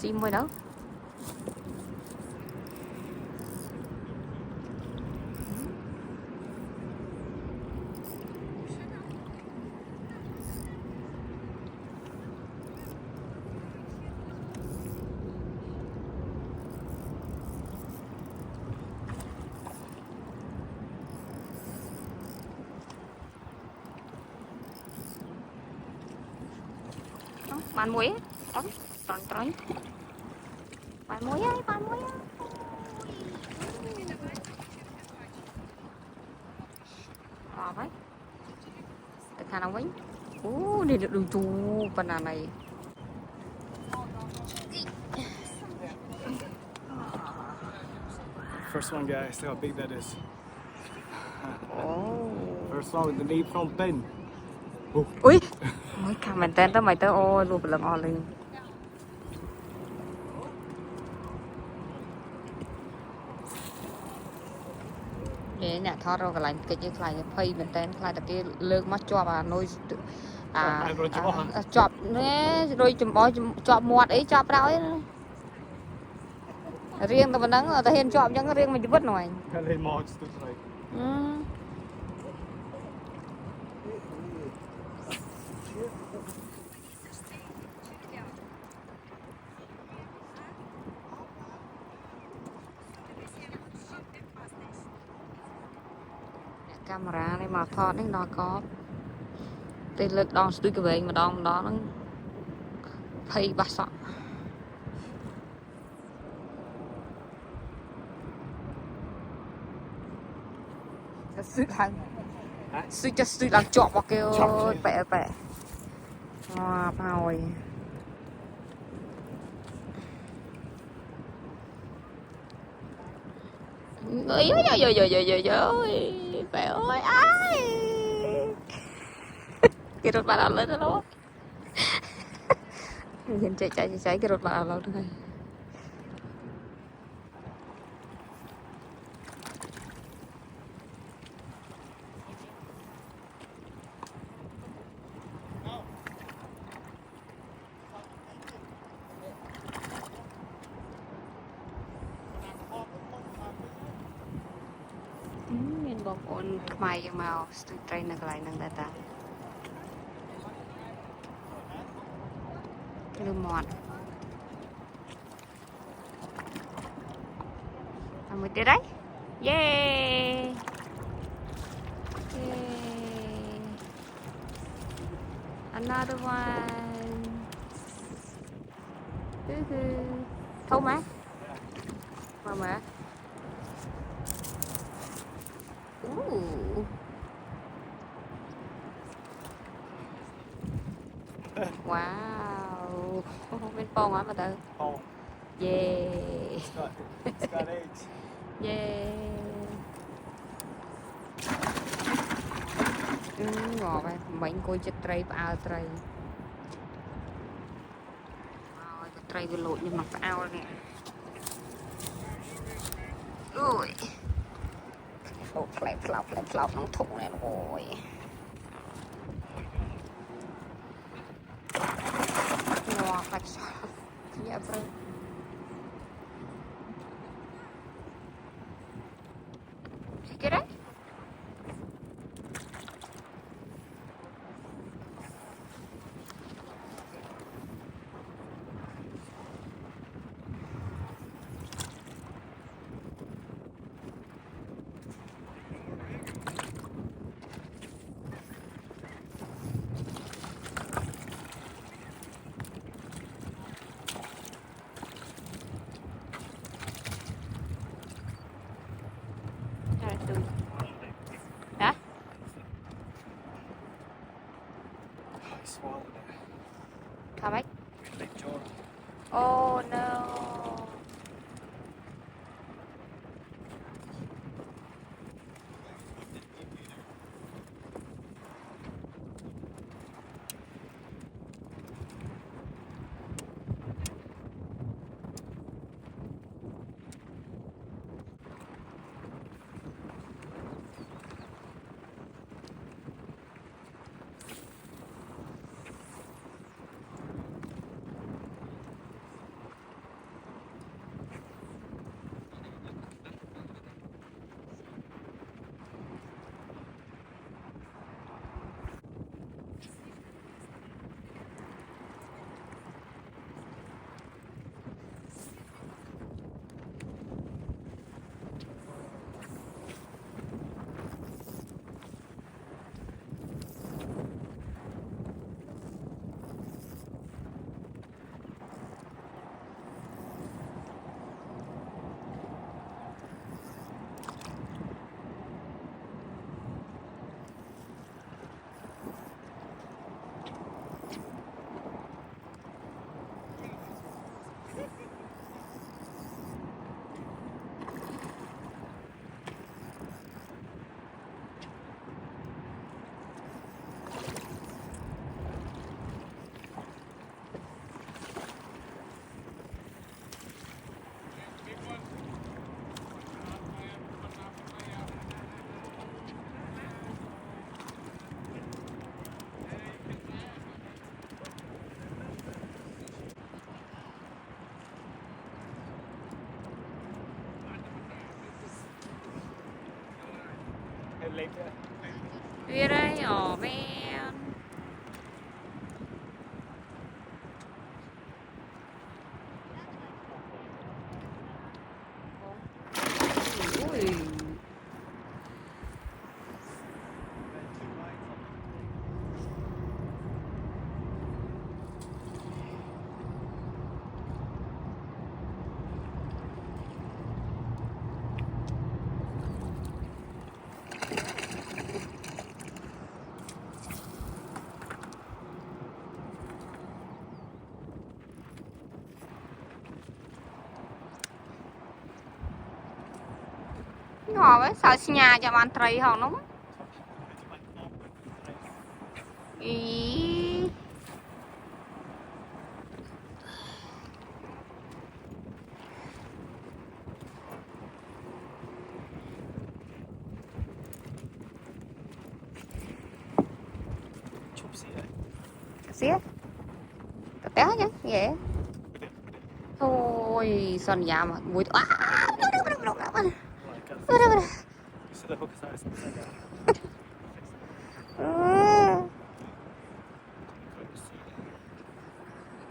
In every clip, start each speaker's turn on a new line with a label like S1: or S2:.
S1: xi môi đâu bán muối đó tròn tròn bán muối ấy đó đấy từ khả năng vĩnh đi được đường chu phần này
S2: First one, guys. See how big that is.
S1: oh
S2: First one with the name from Pen.
S1: ui mới cả mình tên tới mày tới ô luôn lần o lên nè nè thoát rồi cái lạnh cái như lại phay mình tên lại tập cái lương mắt cho bà nuôi chọp nè rồi chọp muột ấy chọp đâu ấy riêng tao vẫn đang tao hiện chọp nhưng riêng mình chỉ vứt rồi camera này mà thoát đấy nó có tên lực đòn tôi cái về mà đòn đó nó phay bát sọ suy đang chọp vào kêu bẻ hoa rồi ơi bẻ ơi ai cái rốt bạn lên đó nhìn chạy cái rốt bạn lâu đâyមានបងប្អូនខ្មែរយើងមកស្ទូចត្រីនៅកន្លែងហ្នឹងដែរតាលើមាត់អត់មួយទៀតហើយយេanother one ធំហ៎មើលwow bên phong hả mà tự yeah
S2: It's got eggs.
S1: yeah ngọt ấy mình coi chết trai ao trai cái trai cái lội nhưng mà ao nè ui lẹp lọc nó thủng này rồi ngọt phải dạ vâng cái đấy hả how much oh no
S2: later.
S1: វារៃអូman ui ngon ấy sợ nhà cho bạn trầy hòn đúng ý
S2: Chụp xe.
S1: xía té nhá vậy thôi son nhà mà mùi
S2: Oh my God. So the hook is upside down.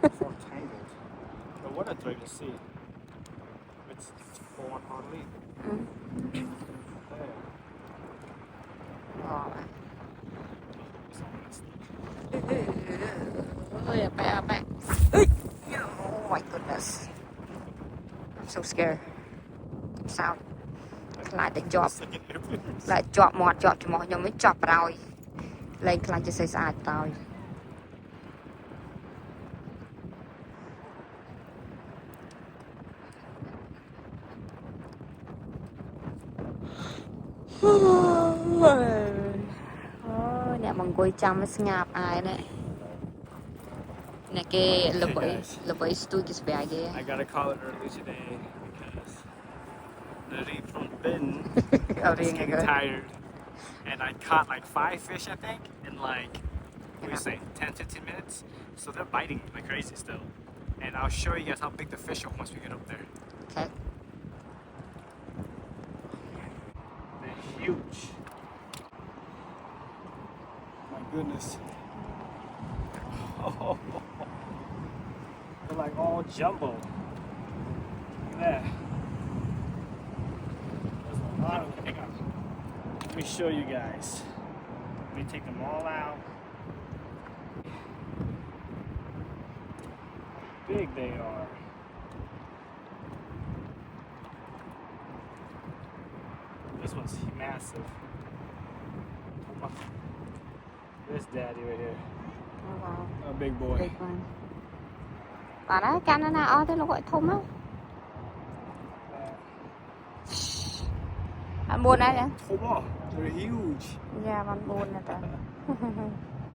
S2: It's all tangled. But what I'm trying to see, it's falling hardly. There. It's all messed up.
S1: Oh my goodness I'm so scared sao lại để chọp
S2: It's like an airplane.
S1: lại chọp mọt chọp cho mọt nhưng mới chọp rồi lên lại cho xây xa tao nè bằng quay chăm mới ngạp ai đấy nè cái lập bẫy stui cái bè kia
S2: I gotta call it early today because the reef from Ben is getting tired. And I caught like 5 fish, I think, in like, what do you say, 10-15 minutes. So they're biting like crazy still. And I'll show you guys how big the fish are once we get up there.
S1: okay
S2: They're huge. My goodness. Oh, they're like all jumbo. Look at that. There's a lot of them. Hang on. Let me show you guys. Let me take them all out. How big they are. This one's massive. This daddy right here. A big boy.
S1: bà đó Canada ở tới lúc gọi thùng á anh buồn đây nè
S2: Come on, they're huge.
S1: dạ bạn buồn nè ta